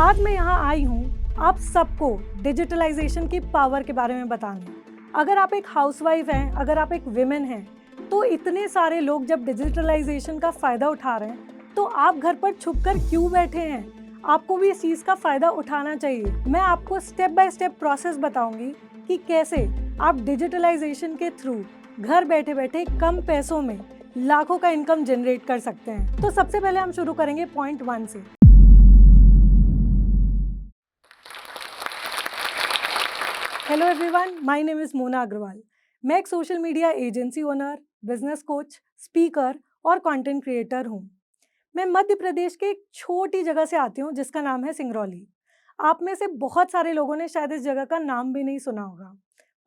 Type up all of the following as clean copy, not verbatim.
आज मैं यहाँ आई हूँ आप सबको डिजिटलाइजेशन की पावर के बारे में बताने। अगर आप एक हाउसवाइफ हैं, अगर आप एक विमेन हैं, तो इतने सारे लोग जब डिजिटलाइजेशन का फ़ायदा उठा रहे हैं, तो आप घर पर छुपकर क्यों बैठे हैं? आपको भी इस चीज़ का फ़ायदा उठाना चाहिए। मैं आपको स्टेप बाय स्टेप प्रोसेस बताऊंगी कि कैसे आप डिजिटलाइजेशन के थ्रू घर बैठे बैठे कम पैसों में लाखों का इनकम जनरेट कर सकते हैं। तो सबसे पहले हम शुरू करेंगे पॉइंट 1 से। Hello everyone, my name is Mona Agarwal. मैं एक social media agency owner, business coach, speaker और कंटेंट क्रिएटर हूँ। मैं मध्य प्रदेश के एक छोटी जगह से आती हूँ जिसका नाम है सिंगरौली। आप में से बहुत सारे लोगों ने शायद इस जगह का नाम भी नहीं सुना होगा।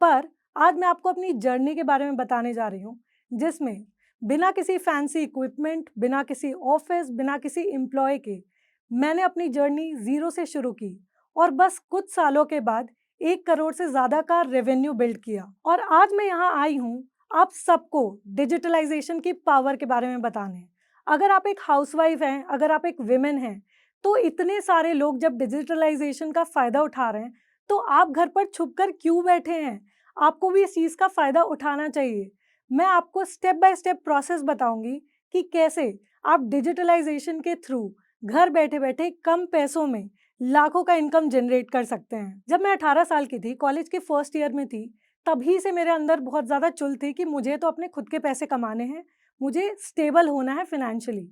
पर आज मैं आपको अपनी जर्नी के बारे में बताने जा रही हूँ, जिसमें बिना किसी फैंसी इक्विपमेंट, बिना किसी ऑफिस, बिना किसी एम्प्लॉय के मैंने अपनी जर्नी ज़ीरो से शुरू की और बस कुछ सालों के बाद 1 करोड़ से ज़्यादा का रेवेन्यू बिल्ड किया। और आज मैं यहाँ आई हूँ आप सबको डिजिटलाइजेशन की पावर के बारे में बताने। अगर आप एक हाउसवाइफ हैं, अगर आप एक विमेन हैं, तो इतने सारे लोग जब डिजिटलाइजेशन का फ़ायदा उठा रहे हैं, तो आप घर पर छुपकर क्यों बैठे हैं? आपको भी इस चीज़ का फ़ायदा उठाना चाहिए। मैं आपको स्टेप बाय स्टेप प्रोसेस बताऊँगी कि कैसे आप डिजिटलाइजेशन के थ्रू घर बैठे-बैठे कम पैसों में लाखों का इनकम जनरेट कर सकते हैं। जब मैं 18 साल की थी, कॉलेज के फर्स्ट ईयर में थी, तभी से मेरे अंदर बहुत ज़्यादा चुल थी कि मुझे तो अपने खुद के पैसे कमाने हैं, मुझे स्टेबल होना है फाइनेंशियली।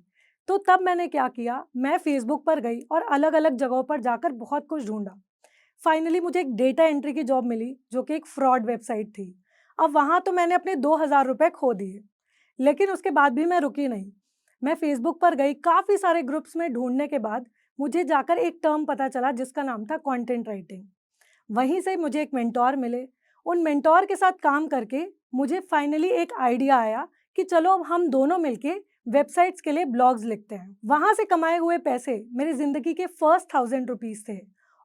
तो तब मैंने क्या किया, मैं फेसबुक पर गई और अलग-अलग जगहों पर जाकर बहुत कुछ ढूँढा। फाइनली मुझे एक डेटा एंट्री की जॉब मिली, जो कि एक फ्रॉड वेबसाइट थी। अब वहाँ तो मैंने अपने 2000 रुपए खो दिए, लेकिन उसके बाद भी मैं रुकी नहीं। मैं फेसबुक पर गई, काफ़ी सारे ग्रुप्स में ढूँढने के बाद मुझे जाकर एक टर्म पता चला जिसका नाम था कंटेंट राइटिंग। वहीं से मुझे एक मेंटोर मिले। उन मेंटोर के साथ काम करके मुझे फाइनली एक आइडिया आया कि चलो अब हम दोनों मिलके वेबसाइट्स के लिए ब्लॉग्स लिखते हैं। वहाँ से कमाए हुए पैसे मेरी ज़िंदगी के फर्स्ट 1000 रुपीज़ थे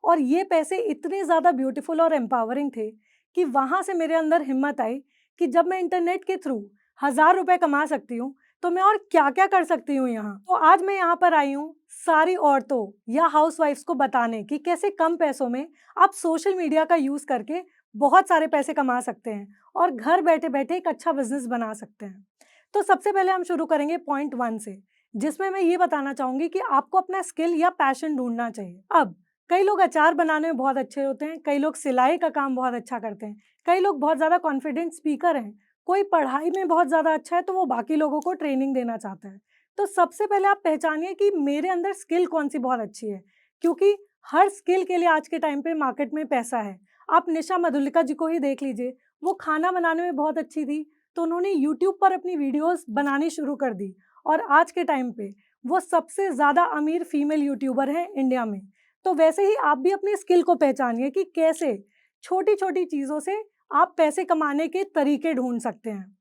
और ये पैसे इतने ज़्यादा ब्यूटीफुल और एम्पावरिंग थे कि वहाँ से मेरे अंदर हिम्मत आई कि जब मैं इंटरनेट के थ्रू 1000 रुपए कमा सकती हूँ, तो मैं और क्या-क्या कर सकती हूँ यहाँ। तो आज मैं यहाँ पर आई हूँ सारी औरतों या हाउसवाइफ्स को बताने कि कैसे कम पैसों में आप सोशल मीडिया का यूज़ करके बहुत सारे पैसे कमा सकते हैं और घर बैठे-बैठे एक अच्छा बिज़नेस बना सकते हैं। तो सबसे पहले हम शुरू करेंगे पॉइंट 1 से, जिसमें मैं ये बताना चाहूँगी कि आपको अपना स्किल या पैशन ढूँढना चाहिए। अब कई लोग अचार बनाने में बहुत अच्छे होते हैं, कई लोग सिलाई का काम बहुत अच्छा करते हैं, कई लोग बहुत ज़्यादा कॉन्फिडेंट स्पीकर हैं, कोई पढ़ाई में बहुत ज़्यादा अच्छा है तो वो बाकी लोगों को ट्रेनिंग देना चाहता है। तो सबसे पहले आप पहचानिए कि मेरे अंदर स्किल कौन-सी बहुत अच्छी है, क्योंकि हर स्किल के लिए आज के टाइम पे मार्केट में पैसा है। आप निशा मधुलिका जी को ही देख लीजिए, वो खाना बनाने में बहुत अच्छी थी, तो उन्होंने यूट्यूब पर अपनी वीडियोज़ बनानी शुरू कर दी और आज के टाइम पे वो सबसे ज़्यादा अमीर फीमेल यूट्यूबर हैं इंडिया में। तो वैसे ही आप भी अपनी स्किल को पहचानिए कि कैसे छोटी-छोटी चीज़ों से आप पैसे कमाने के तरीके ढूँढ सकते हैं।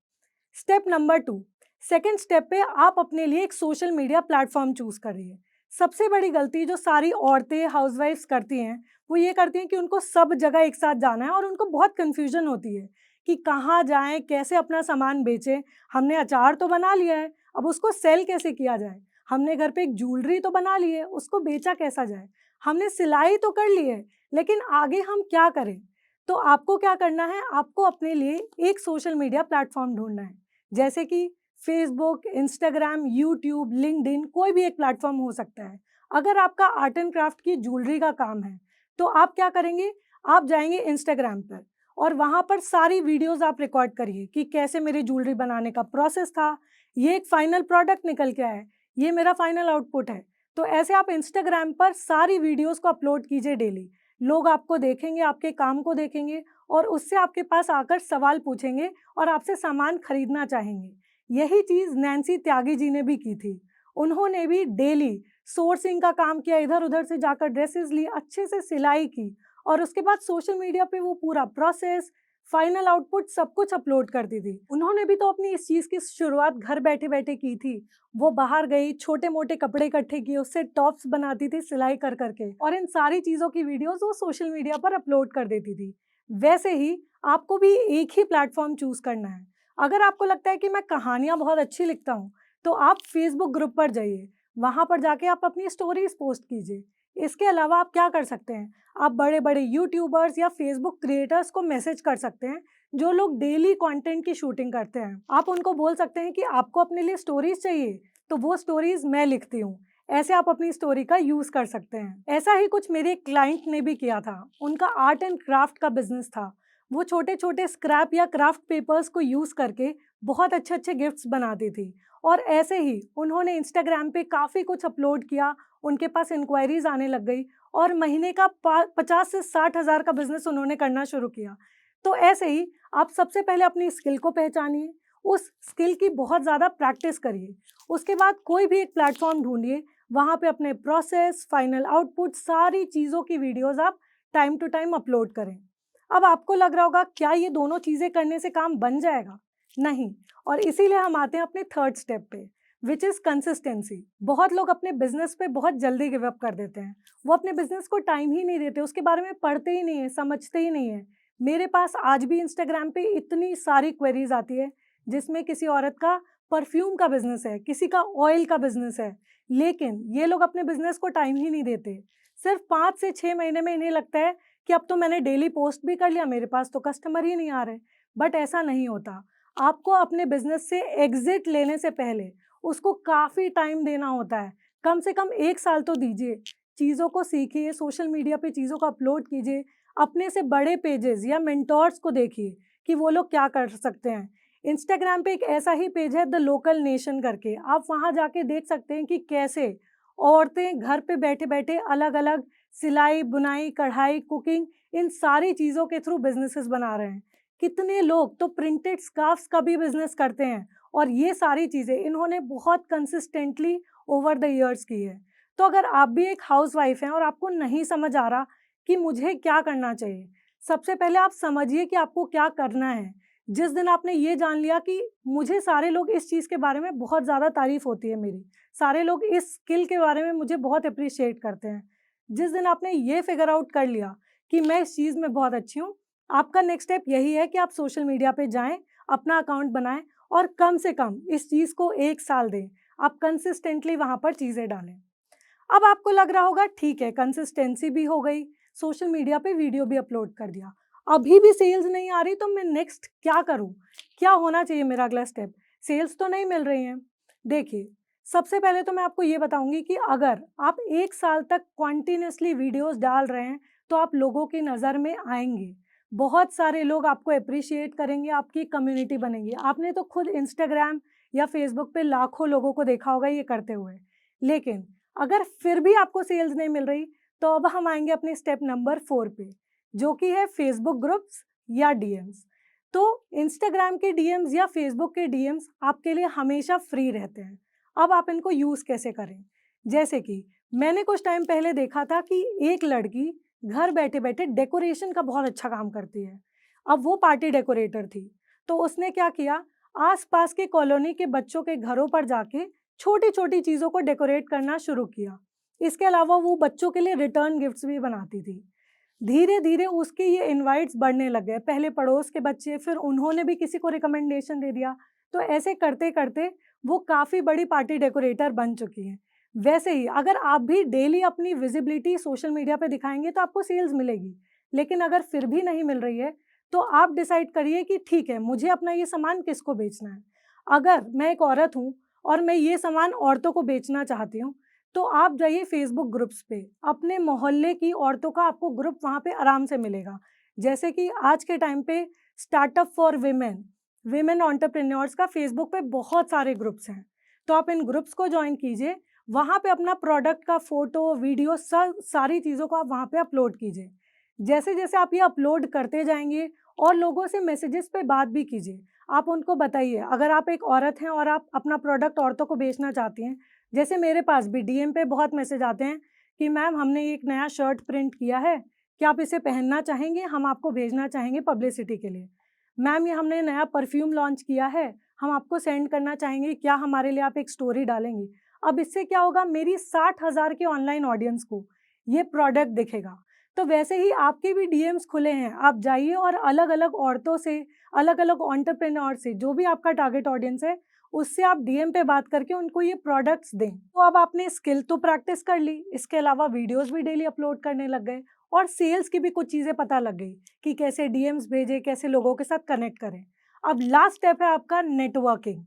स्टेप नंबर 2, सेकंड स्टेप पे आप अपने लिए एक सोशल मीडिया प्लेटफ़ॉर्म चूज़ करिए। सबसे बड़ी गलती जो सारी औरतें हाउसवाइफ्स करती हैं, वो ये करती हैं कि उनको सब जगह एक साथ जाना है और उनको बहुत कन्फ्यूज़न होती है कि कहाँ जाएँ, कैसे अपना सामान बेचें। हमने अचार तो बना लिया है, अब उसको सेल कैसे किया जाए? हमने घर पे एक ज्वेलरी तो बना ली है, उसको बेचा कैसा जाए? हमने सिलाई तो कर ली है, लेकिन आगे हम क्या करें? तो आपको क्या करना है, आपको अपने लिए एक सोशल मीडिया प्लेटफ़ॉर्म ढूँढना है। जैसे कि फ़ेसबुक, इंस्टाग्राम, यूट्यूब, लिंक्डइन, कोई भी एक प्लेटफ़ॉर्म हो सकता है। अगर आपका आर्ट एंड क्राफ्ट की ज्वेलरी का काम है, तो आप क्या करेंगे, आप जाएँगे इंस्टाग्राम पर और वहाँ पर सारी वीडियोज़ आप रिकॉर्ड करिए कि कैसे मेरी ज्वेलरी बनाने का प्रोसेस था, ये एक फाइनल प्रोडक्ट निकल के आया है, ये मेरा फाइनल आउटपुट है। तो ऐसे आप इंस्टाग्राम पर सारी वीडियोज़ को अपलोड कीजिए डेली। लोग आपको देखेंगे, आपके काम को देखेंगे और उससे आपके पास आकर सवाल पूछेंगे और आपसे सामान खरीदना चाहेंगे। यही चीज़ नैन्सी त्यागी जी ने भी की थी। उन्होंने भी डेली सोर्सिंग का काम किया, इधर-उधर से जाकर ड्रेसेज़ ली, अच्छे से सिलाई की और उसके बाद सोशल मीडिया पे वो पूरा प्रोसेस, फाइनल आउटपुट सब कुछ अपलोड करती थी। उन्होंने भी तो अपनी इस चीज़ की शुरुआत घर बैठे-बैठे की थी। वो बाहर गई, छोटे-मोटे कपड़े इकट्ठे किए, उससे टॉप्स बनाती थी सिलाई कर के और इन सारी चीज़ों की वीडियोज़ वो सोशल मीडिया पर अपलोड कर देती थी। वैसे ही आपको भी एक ही प्लेटफ़ॉर्म चूज़ करना है। अगर आपको लगता है कि मैं कहानियाँ बहुत अच्छी लिखता हूँ, तो आप फ़ेसबुक ग्रुप पर जाइए। वहाँ पर जाके आप अपनी स्टोरीज़ पोस्ट कीजिए इसके अलावा आप क्या कर सकते हैं, आप बड़े-बड़े यूट्यूबर्स या फेसबुक क्रिएटर्स को मैसेज कर सकते हैं, जो लोग डेली कंटेंट की शूटिंग करते हैं। आप उनको बोल सकते हैं कि आपको अपने लिए स्टोरीज़ चाहिए, तो वो स्टोरीज़ मैं लिखती हूँ। ऐसे आप अपनी स्टोरी का यूज़ कर सकते हैं। ऐसा ही कुछ मेरे एक क्लाइंट ने भी किया था। उनका आर्ट एंड क्राफ्ट का बिज़नेस था। वो छोटे-छोटे स्क्रैप या क्राफ्ट पेपर्स को यूज़ करके बहुत अच्छे-अच्छे गिफ्ट्स बनाती थी और ऐसे ही उन्होंने इंस्टाग्राम पे काफ़ी कुछ अपलोड किया, उनके पास इंक्वायरीज़ आने लग गई और महीने का पा 50 से 60 हज़ार का बिज़नेस उन्होंने करना शुरू किया। तो ऐसे ही आप सबसे पहले अपनी स्किल को पहचानिए, उस स्किल की बहुत ज़्यादा प्रैक्टिस करिए। उसके बाद कोई भी एक प्लेटफ़ॉर्म ढूँढिए, वहाँ पे अपने प्रोसेस, फाइनल आउटपुट सारी चीज़ों की वीडियोज़ आप टाइम टू टाइम अपलोड करें। अब आपको लग रहा होगा क्या ये दोनों चीज़ें करने से काम बन जाएगा? नहीं, और इसीलिए हम आते हैं अपने थर्ड स्टेप पे, व्हिच इज़ कंसिस्टेंसी। बहुत लोग अपने बिज़नेस पे बहुत जल्दी गिव अप कर देते हैं। वो अपने बिज़नेस को टाइम ही नहीं देते, उसके बारे में पढ़ते ही नहीं हैं, समझते ही नहीं हैं। मेरे पास आज भी इंस्टाग्राम पे इतनी सारी क्वेरीज़ आती है, जिसमें किसी औरत का परफ्यूम का बिज़नेस है, किसी का ऑयल का बिज़नेस है, लेकिन ये लोग अपने बिज़नेस को टाइम ही नहीं देते। सिर्फ 5 से 6 महीने में इन्हें लगता है कि अब तो मैंने डेली पोस्ट भी कर लिया, मेरे पास तो कस्टमर ही नहीं आ रहे। बट ऐसा नहीं होता। आपको अपने बिज़नेस से एग्ज़िट लेने से पहले उसको काफ़ी टाइम देना होता है। कम से कम 1 साल तो दीजिए। चीज़ों को सीखिए, सोशल मीडिया पे चीज़ों को अपलोड कीजिए, अपने से बड़े पेजेज़ या मेंटोर्स को देखिए कि वो लोग क्या कर सकते हैं। इंस्टाग्राम पे एक ऐसा ही पेज है द लोकल नेशन करके, आप वहाँ जाके देख सकते हैं कि कैसे औरतें घर पे बैठे-बैठे अलग-अलग सिलाई, बुनाई, कढ़ाई, कुकिंग इन सारी चीज़ों के थ्रू बिज़नेसेस बना रहे हैं। कितने लोग तो प्रिंटेड स्कार्फ्स का भी बिज़नेस करते हैं और ये सारी चीज़ें इन्होंने बहुत कंसिस्टेंटली ओवर द ईयर्स की है। तो अगर आप भी एक हाउसवाइफ़ हैं और आपको नहीं समझ आ रहा कि मुझे क्या करना चाहिए, सबसे पहले आप समझिए कि आपको क्या करना है। जिस दिन आपने ये जान लिया कि मुझे सारे लोग इस चीज़ के बारे में बहुत ज़्यादा तारीफ़ होती है मेरी, सारे लोग इस स्किल के बारे में मुझे बहुत एप्रिशिएट करते हैं। जिस दिन आपने ये फिगर आउट कर लिया कि मैं इस चीज़ में बहुत अच्छी हूँ, आपका नेक्स्ट स्टेप यही है कि आप सोशल मीडिया पे जाएँ, अपना अकाउंट बनाएँ और कम से कम इस चीज़ को 1 साल दें। आप कंसिस्टेंटली वहाँ पर चीज़ें डालें। अब आपको लग रहा होगा ठीक है, कंसिस्टेंसी भी हो गई, सोशल मीडिया पे वीडियो भी अपलोड कर दिया। अभी भी सेल्स नहीं आ रही तो मैं नेक्स्ट क्या करूँ? क्या होना चाहिए मेरा अगला स्टेप? सेल्स तो नहीं मिल रही हैं। देखिए, सबसे पहले तो मैं आपको ये बताऊँगी कि अगर आप 1 साल तक कंटीन्यूअसली वीडियोज़ डाल रहे हैं, तो आप लोगों की नज़र में आएँगे। बहुत सारे लोग आपको एप्रिशिएट करेंगे, आपकी कम्युनिटी बनेगी। आपने तो खुद इंस्टाग्राम या फेसबुक पे लाखों लोगों को देखा होगा ये करते हुए। लेकिन अगर फिर भी आपको सेल्स नहीं मिल रही, तो अब हम आएँगे अपने स्टेप नंबर 4 पे, जो कि है फेसबुक ग्रुप्स या डीएम्स। तो इंस्टाग्राम के डीएम्स या फेसबुक के डीएम्स आपके लिए हमेशा फ्री रहते हैं। अब आप इनको यूज़ कैसे करें? जैसे कि मैंने कुछ टाइम पहले देखा था कि एक लड़की घर बैठे-बैठे डेकोरेशन का बहुत अच्छा काम करती है। अब वो पार्टी डेकोरेटर थी, तो उसने क्या किया, आस-पास के कॉलोनी के बच्चों के घरों पर जाके छोटी-छोटी चीज़ों को डेकोरेट करना शुरू किया। इसके अलावा वो बच्चों के लिए रिटर्न गिफ्ट्स भी बनाती थी। धीरे-धीरे उसके ये इनवाइट्स बढ़ने लग गए। पहले पड़ोस के बच्चे, फिर उन्होंने भी किसी को रिकमेंडेशन दे दिया। तो ऐसे करते-करते वो काफ़ी बड़ी पार्टी डेकोरेटर बन चुकी हैं। वैसे ही अगर आप भी डेली अपनी विज़िबिलिटी सोशल मीडिया पे दिखाएँगे तो आपको सेल्स मिलेगी। लेकिन अगर फिर भी नहीं मिल रही है, तो आप डिसाइड करिए कि ठीक है, मुझे अपना ये सामान किसको बेचना है। अगर मैं एक औरत हूँ और मैं ये सामान औरतों को बेचना चाहती हूँ, तो आप जाइए फेसबुक ग्रुप्स पे, अपने मोहल्ले की औरतों का आपको ग्रुप वहाँ पे आराम से मिलेगा। जैसे कि आज के टाइम पे startup for women, women entrepreneurs का फेसबुक पे बहुत सारे ग्रुप्स हैं। तो आप इन ग्रुप्स को जॉइन कीजिए, वहाँ पे अपना प्रोडक्ट का फ़ोटो, वीडियो सारी चीज़ों को आप वहाँ पे अपलोड कीजिए। जैसे-जैसे आप ये अपलोड करते जाएँगे और लोगों से मैसेजेस पे बात भी कीजिए। आप उनको बताइए, अगर आप एक औरत हैं और आप अपना प्रोडक्ट औरतों को बेचना चाहती हैं, जैसे मेरे पास भी डीएम पे बहुत मैसेज आते हैं कि मैम हमने एक नया शर्ट प्रिंट किया है, क्या आप इसे पहनना चाहेंगे? हम आपको भेजना चाहेंगे पब्लिसिटी के लिए। मैम ये हमने नया परफ्यूम लॉन्च किया है, हम आपको सेंड करना चाहेंगे, क्या हमारे लिए आप एक स्टोरी डालेंगी? अब इससे क्या होगा, मेरी 60,000 की ऑनलाइन ऑडियंस को ये प्रोडक्ट दिखेगा। तो वैसे ही आपके भी डीएम्स खुले हैं, आप जाइए और अलग-अलग औरतों से, अलग-अलग एंटरप्रेन्योर से, जो भी आपका टारगेट ऑडियंस है, उससे आप डीएम पे बात करके उनको ये प्रोडक्ट्स दें। तो अब आपने स्किल तो प्रैक्टिस कर ली, इसके अलावा वीडियोस भी डेली अपलोड करने लग गए और सेल्स की भी कुछ चीज़ें पता लग गई कि कैसे डीएम्स भेजें, कैसे लोगों के साथ कनेक्ट करें। अब लास्ट स्टेप है आपका नेटवर्किंग।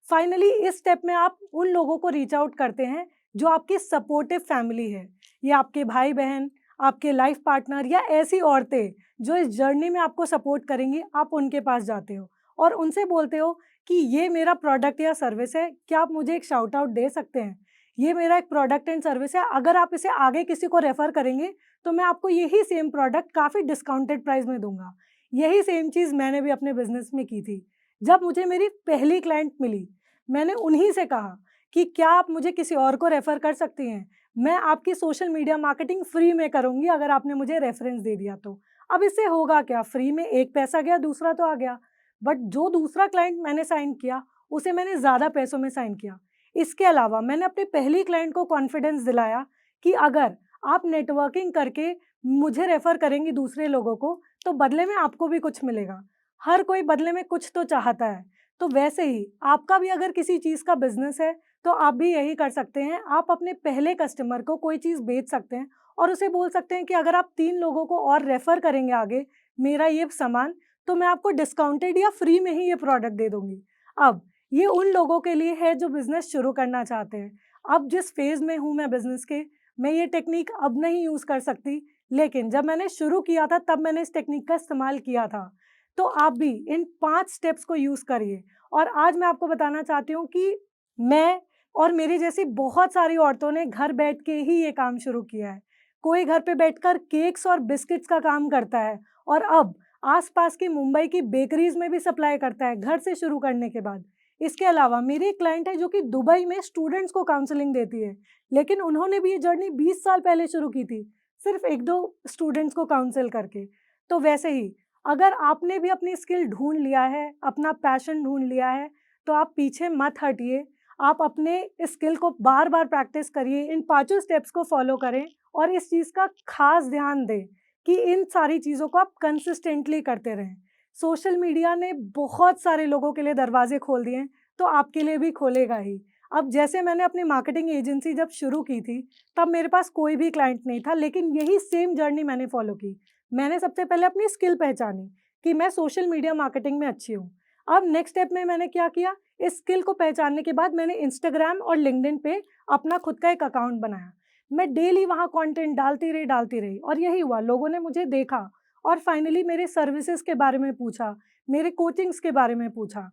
फाइनली इस स्टेप में आप उन लोगों को रीच आउट करते हैं जो आपकी सपोर्टिव फैमिली है। ये आपके भाई-बहन, आपके लाइफ पार्टनर या ऐसी औरतें जो इस जर्नी में आपको सपोर्ट करेंगी, आप उनके पास जाते हो और उनसे बोलते हो कि ये मेरा प्रोडक्ट या सर्विस है, क्या आप मुझे एक शाउट आउट दे सकते हैं? ये मेरा एक प्रोडक्ट एंड सर्विस है, अगर आप इसे आगे किसी को रेफ़र करेंगे, तो मैं आपको यही सेम प्रोडक्ट काफ़ी डिस्काउंटेड प्राइस में दूँगा। यही सेम चीज़ मैंने भी अपने बिज़नेस में की थी। जब मुझे मेरी पहली क्लाइंट मिली, मैंने उन्हीं से कहा कि क्या आप मुझे किसी और को रेफ़र कर सकती हैं? मैं आपकी सोशल मीडिया मार्केटिंग फ्री में करूँगी अगर आपने मुझे रेफ़रेंस दे दिया तो। अब इससे होगा क्या? फ्री में एक पैसा गया, दूसरा तो आ गया। बट जो दूसरा क्लाइंट मैंने साइन किया, उसे मैंने ज़्यादा पैसों में साइन किया। इसके अलावा मैंने अपने पहली क्लाइंट को कॉन्फिडेंस दिलाया कि अगर आप नेटवर्किंग करके मुझे रेफ़र करेंगी दूसरे लोगों को, तो बदले में आपको भी कुछ मिलेगा। हर कोई बदले में कुछ तो चाहता है। तो वैसे ही आपका भी अगर किसी चीज़ का बिज़नेस है, तो आप भी यही कर सकते हैं। आप अपने पहले कस्टमर को कोई चीज़ बेच सकते हैं और उसे बोल सकते हैं कि अगर आप 3 लोगों को और रेफ़र करेंगे आगे मेरा ये सामान, तो मैं आपको डिस्काउंटेड या फ्री में ही ये प्रोडक्ट दे दूँगी। अब ये उन लोगों के लिए है जो बिज़नेस शुरू करना चाहते हैं। अब जिस फ़ेज़ में हूँ मैं बिज़नेस के, मैं ये टेक्नीक अब नहीं यूज़ कर सकती, लेकिन जब मैंने शुरू किया था तब मैंने इस टेक्नीक का इस्तेमाल किया था। तो आप भी इन 5 स्टेप्स को यूज़ करिए और आज मैं आपको बताना चाहती हूँ कि मैं और मेरी जैसी बहुत सारी औरतों ने घर बैठ के ही ये काम शुरू किया है। कोई घर पे बैठकर केक्स और बिस्किट्स का काम करता है और अब आस-पास की मुंबई की बेकरीज़ में भी सप्लाई करता है, घर से शुरू करने के बाद। इसके अलावा मेरी एक क्लाइंट है जो कि दुबई में स्टूडेंट्स को काउंसलिंग देती है, लेकिन उन्होंने भी ये जर्नी 20 साल पहले शुरू की थी, सिर्फ़ 1-2 स्टूडेंट्स को काउंसल करके। तो वैसे ही अगर आपने भी अपनी स्किल ढूँढ लिया है, अपना पैशन ढूँढ लिया है, तो आप पीछे मत हटिए। आप अपने स्किल को बार-बार प्रैक्टिस करिए, इन पाँचों स्टेप्स को फ़ॉलो करें और इस चीज़ का ख़ास ध्यान दें कि इन सारी चीज़ों को आप कंसिस्टेंटली करते रहें। सोशल मीडिया ने बहुत सारे लोगों के लिए दरवाज़े खोल दिए हैं, तो आपके लिए भी खोलेगा ही। अब जैसे मैंने अपनी मार्केटिंग एजेंसी जब शुरू की थी, तब मेरे पास कोई भी क्लाइंट नहीं था, लेकिन यही सेम जर्नी मैंने फ़ॉलो की। मैंने सबसे पहले अपनी स्किल पहचानी कि मैं सोशल मीडिया मार्केटिंग में अच्छी हूँ। अब नेक्स्ट स्टेप में मैंने क्या किया, इस स्किल को पहचानने के बाद मैंने इंस्टाग्राम और लिंक्डइन पे अपना खुद का एक अकाउंट बनाया। मैं डेली वहाँ कंटेंट डालती रही और यही हुआ, लोगों ने मुझे देखा और फाइनली मेरे सर्विसेज़ के बारे में पूछा, मेरे कोचिंग्स के बारे में पूछा।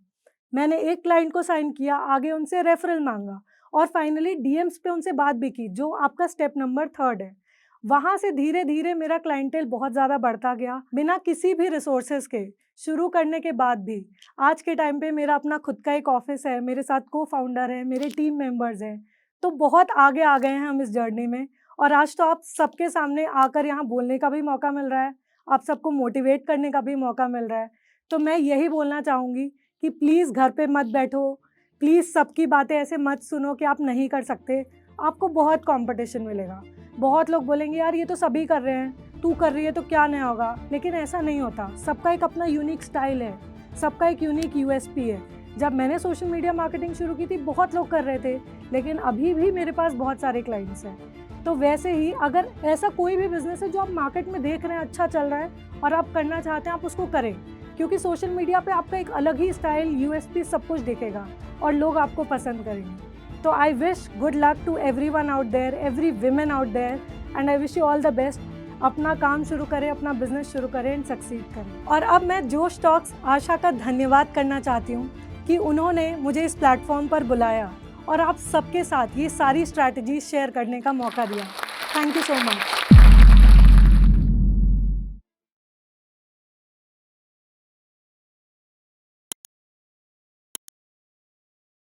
मैंने एक क्लाइंट को साइन किया, आगे उनसे रेफरल माँगा और फाइनली डीएम्स पे उनसे बात भी की, जो आपका स्टेप नंबर 3 है। वहाँ से धीरे-धीरे मेरा क्लाइंटेल बहुत ज़्यादा बढ़ता गया, बिना किसी भी रिसोर्सेज़ के। शुरू करने के बाद भी आज के टाइम पे मेरा अपना खुद का एक ऑफ़िस है, मेरे साथ को-फाउंडर हैं, मेरे टीम मेंबर्स हैं। तो बहुत आगे आ गए हैं हम इस जर्नी में और आज तो आप सबके सामने आकर यहाँ बोलने का भी मौका मिल रहा है, आप सबको मोटिवेट करने का भी मौका मिल रहा है। तो मैं यही बोलना चाहूँगी कि प्लीज़ घर पे मत बैठो, प्लीज़ सबकी बातें ऐसे मत सुनो कि आप नहीं कर सकते, आपको बहुत कॉम्पिटिशन मिलेगा। बहुत लोग बोलेंगे यार ये तो सभी कर रहे हैं, तू कर रही है तो क्या नया होगा? लेकिन ऐसा नहीं होता, सबका एक अपना यूनिक स्टाइल है, सबका एक यूनिक यूएसपी है। जब मैंने सोशल मीडिया मार्केटिंग शुरू की थी बहुत लोग कर रहे थे, लेकिन अभी भी मेरे पास बहुत सारे क्लाइंट्स हैं। तो वैसे ही अगर ऐसा कोई भी बिज़नेस है जो आप मार्केट में देख रहे हैं अच्छा चल रहा है और आप करना चाहते हैं, आप उसको करें। क्योंकि सोशल मीडिया पे आपका एक अलग ही स्टाइल, यूएसपी सब कुछ दिखेगा और लोग आपको पसंद करेंगे। तो I wish good luck to everyone out there, every women out there and I wish you all the best. अपना काम शुरू करें, अपना बिजनेस शुरू करें एंड सक्सीड करें। और अब मैं जोश टॉक्स आशा का धन्यवाद करना चाहती हूँ कि उन्होंने मुझे इस प्लेटफॉर्म पर बुलाया और आप सबके साथ ये सारी स्ट्रैटेजीज शेयर करने का मौका दिया। Thank you so much.